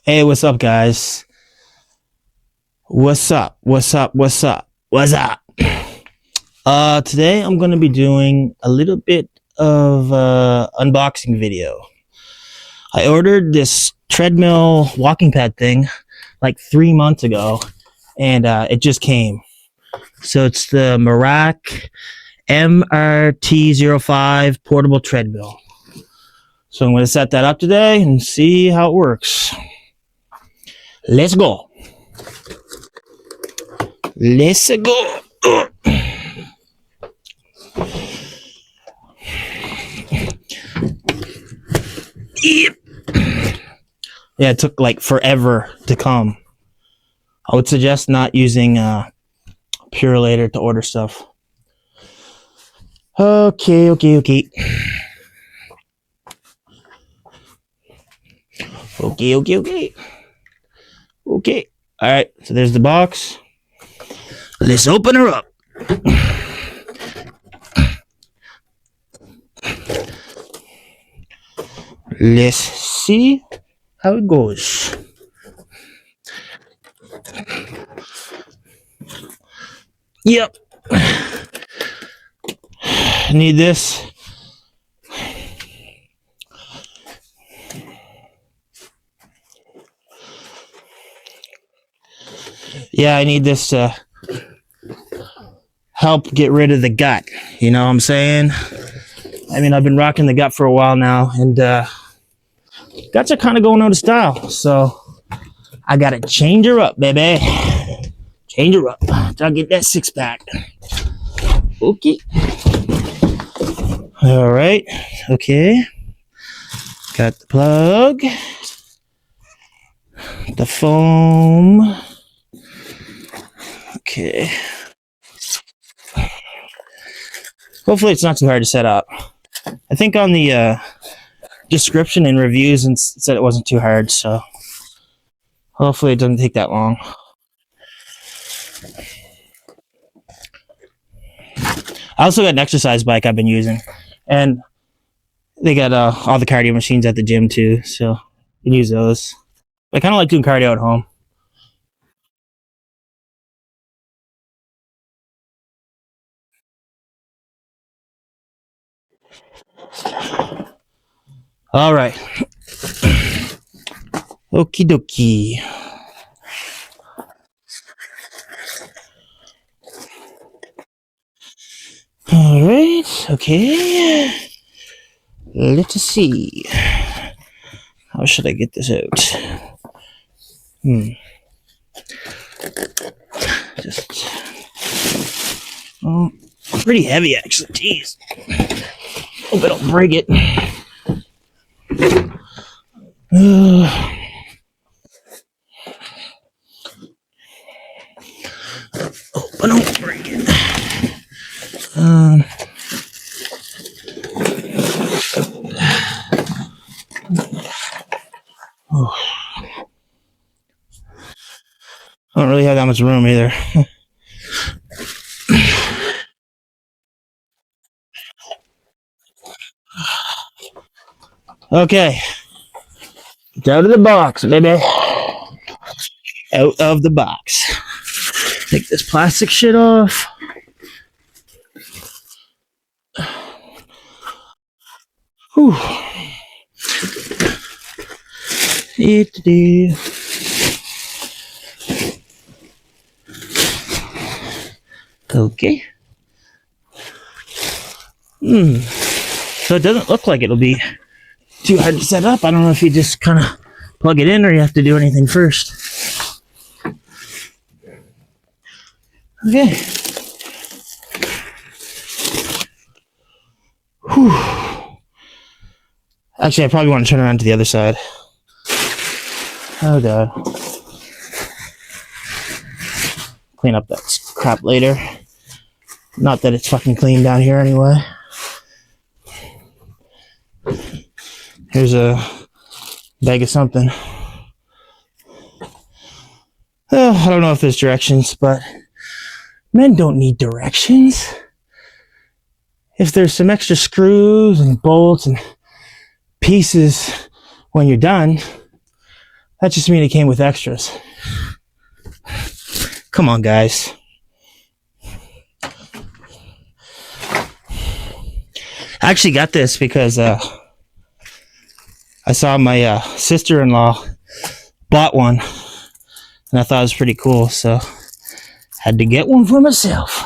Hey, what's up, guys? What's up? What's up? What's up? What's up? Today I'm gonna be doing a little bit of unboxing video. I ordered this treadmill walking pad thing like 3 months ago, and it just came. So it's the Merach MRT05 portable treadmill. So I'm gonna set that up today and see how it works. Let's go. Let's go. Yep. Yeah, it took like forever to come. I would suggest not using Purelator to order stuff. Okay. Okay. Alright, so there's the box. Let's open her up. Let's see how it goes. Yep. I need this. Yeah, I need this to help get rid of the gut. You know what I'm saying? I mean, I've been rocking the gut for a while now, and guts are kind of going out of style. So I gotta change her up, baby. Change her up. Till I get that six pack. Okay. All right. Okay. Got the plug. The foam. Okay. Hopefully it's not too hard to set up. I think on the description and reviews and said it wasn't too hard, so hopefully it doesn't take that long. I also got an exercise bike I've been using, and they got all the cardio machines at the gym too, so you can use those. I kind of like doing cardio at home. All right. Okie dokie. All right. Okay. Let's see. How should I get this out? Just pretty heavy actually. Jeez. Hope I don't break it. Hope I don't break it. I don't really have that much room either. Okay. It's out of the box, baby. Out of the box. Take this plastic shit off. Whew. Okay. So it doesn't look like it'll be too hard to set up. I don't know if you just kind of plug it in or you have to do anything first. Okay. Whew. Actually, I probably want to turn around to the other side. Oh god. Clean up that crap later. Not that it's fucking clean down here anyway. Here's a bag of something. I don't know if there's directions, but men don't need directions. If there's some extra screws and bolts and pieces when you're done, That just means it came with extras. Come on, guys. I actually got this because I saw my sister-in-law bought one, and I thought it was pretty cool, so had to get one for myself.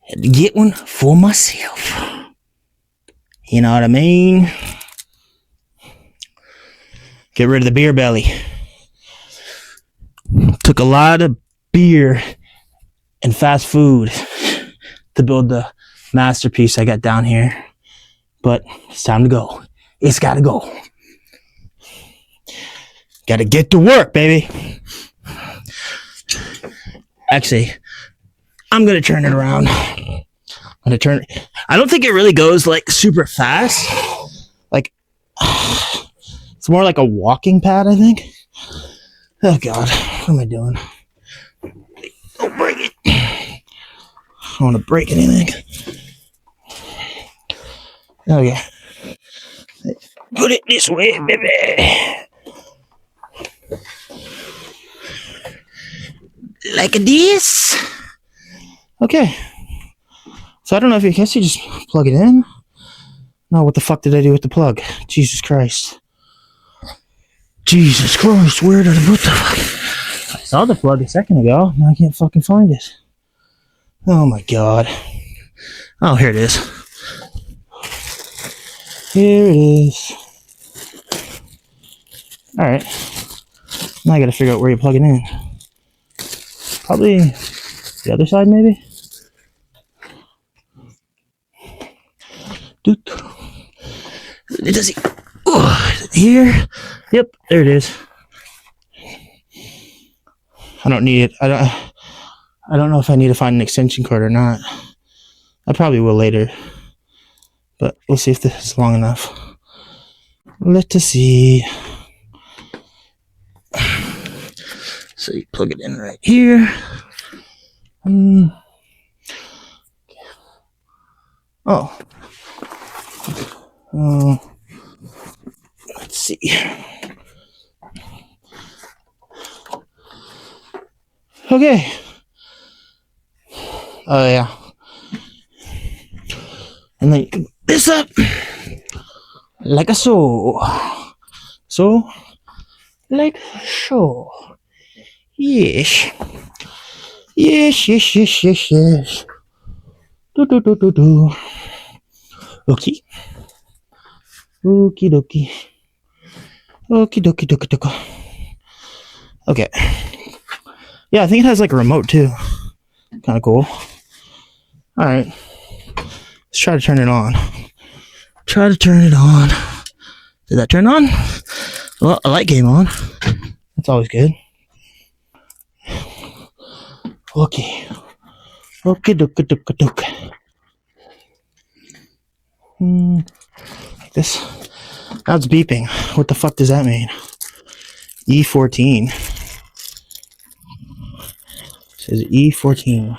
Had to get one for myself. You know what I mean? Get rid of the beer belly. Took a lot of beer and fast food to build the masterpiece I got down here. But it's time to go. It's gotta go. Gotta get to work, baby. Actually, I'm gonna turn it around. I don't think it really goes like super fast. Like, it's more like a walking pad, I think. Oh God, what am I doing? Don't break it. I don't want to break anything. Okay. Put it this way, baby. Like this. Okay. So I don't know if you guess you just plug it in. No, what the fuck did I do with the plug? Jesus Christ. Jesus Christ, where did I put the fuck? I saw the plug a second ago. Now I can't fucking find it. Oh my God. Oh, here it is. Here it is. Alright. Now I gotta figure out where you plug it in. Probably the other side, maybe? Does he? Oh, here? Yep, there it is. I don't need it. I don't know if I need to find an extension cord or not. I probably will later. But we'll see if this is long enough. Let us see. So you plug it in right here. Oh. Let's see. Okay. Oh yeah. And then you can pick this up like a so. So, like so. Yes. Yes, yes, yes, yes, yes. Do. Okay. Okie dokie. Okie dokie dokie dokie. Okay. Yeah, I think it has like a remote too. Kind of cool. Alright. Let's try to turn it on. Try to turn it on. Did that turn on? Well, a light came on. That's always good. Okay. Okay, dokie dokie dokie. Like this. Now it's beeping. What the fuck does that mean? E14. It says E14.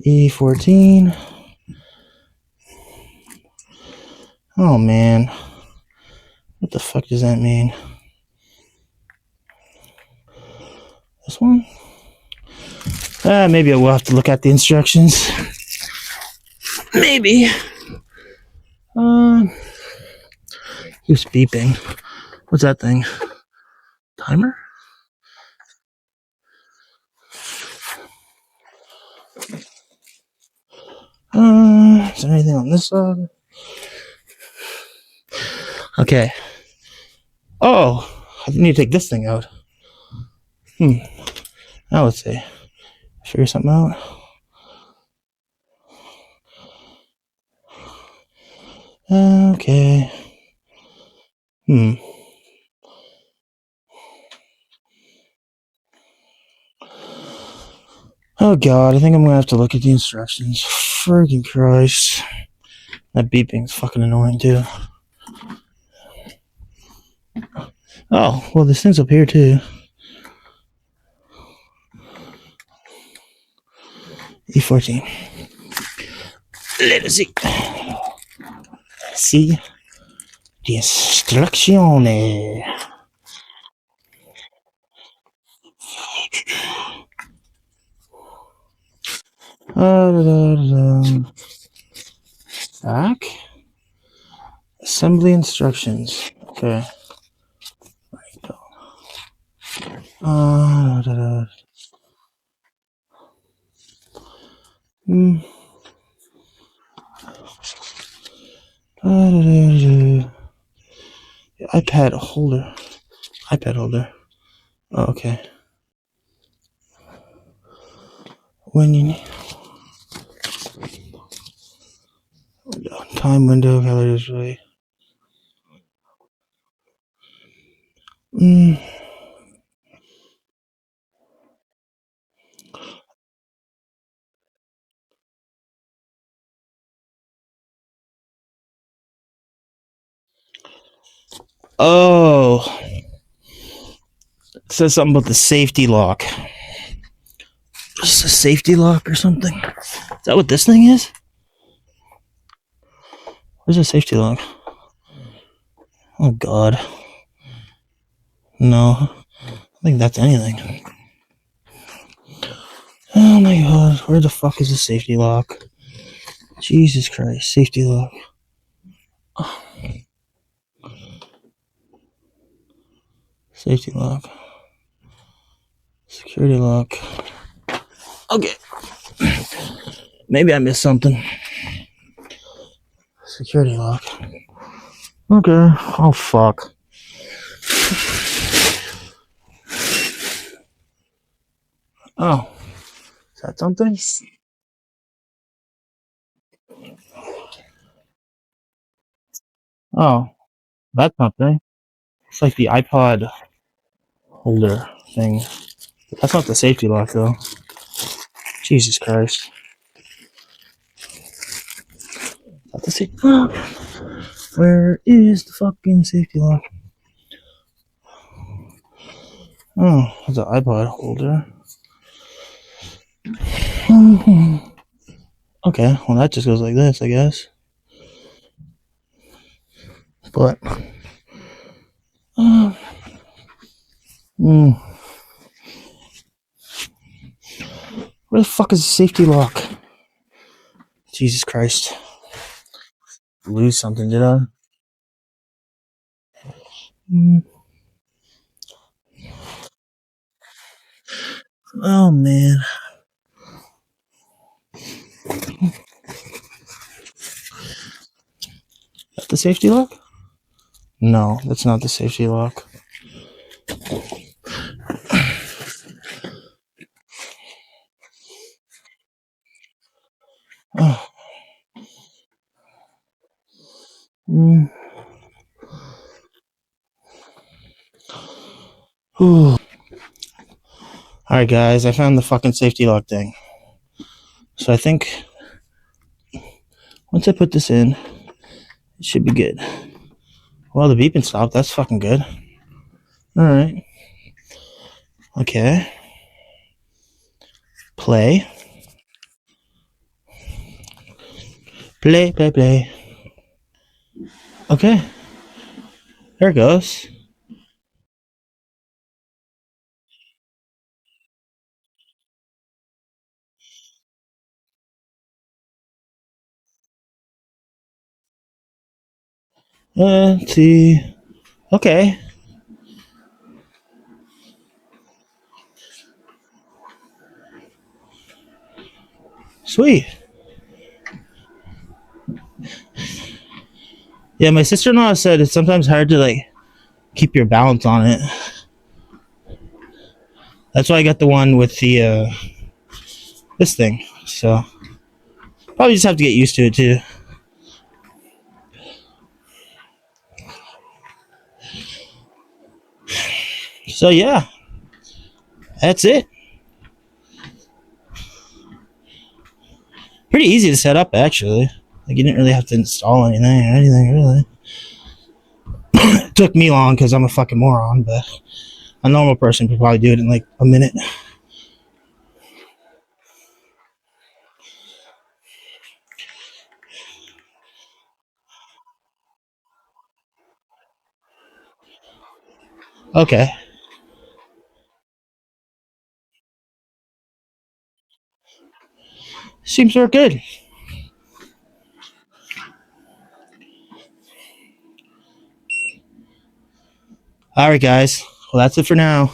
E14. Oh man. What the fuck does that mean? This one? Maybe I will have to look at the instructions. Maybe. Keeps beeping. What's that thing? Timer? Is there anything on this side? Okay. Oh, I need to take this thing out. Now let's see. Figure something out. Okay. Oh God, I think I'm gonna have to look at the instructions. Friggin' Christ. That beeping's fucking annoying too. Oh, well this thing's up here too. E14. Let us see. see the instructions. Back. Assembly instructions. Okay. iPad holder. iPad holder. Oh, okay. When you need time window, color display. Oh, it says something about the safety lock. Is this a safety lock or something? Is that what this thing is? Where's a safety lock? Oh God. No, I don't think that's anything. Oh my God, where the fuck is the safety lock? Jesus Christ, safety lock. Oh. Safety lock. Security lock. Okay. Maybe I missed something. Security lock. Okay. Oh fuck. Oh. Is that something? Oh. That's something. It's like the iPod holder thing. That's not the safety lock though. Jesus Christ. Not the safety lock. Where is the fucking safety lock? Oh, it's an iPod holder. Okay, well that just goes like this, I guess. But where the fuck is the safety lock? Jesus Christ. Lose something, did I? Oh man. Is that the safety lock? No, that's not the safety lock. Oh. Alright guys, I found the fucking safety lock thing. So I think once I put this in, it should be good. Well, the beeping stopped. That's fucking good. Alright. Okay. Play. Play, play, play. Okay. There it goes. Let's see. Okay. Sweet. Yeah, my sister-in-law said it's sometimes hard to like keep your balance on it. That's why I got the one with the this thing. So probably just have to get used to it too. So yeah, that's it. Pretty easy to set up actually. Like you didn't really have to install anything or anything really. It took me long because I'm a fucking moron, but a normal person could probably do it in like a minute. Okay. Seems to work good. All right, guys. Well, that's it for now.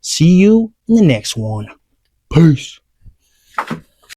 See you in the next one. Peace.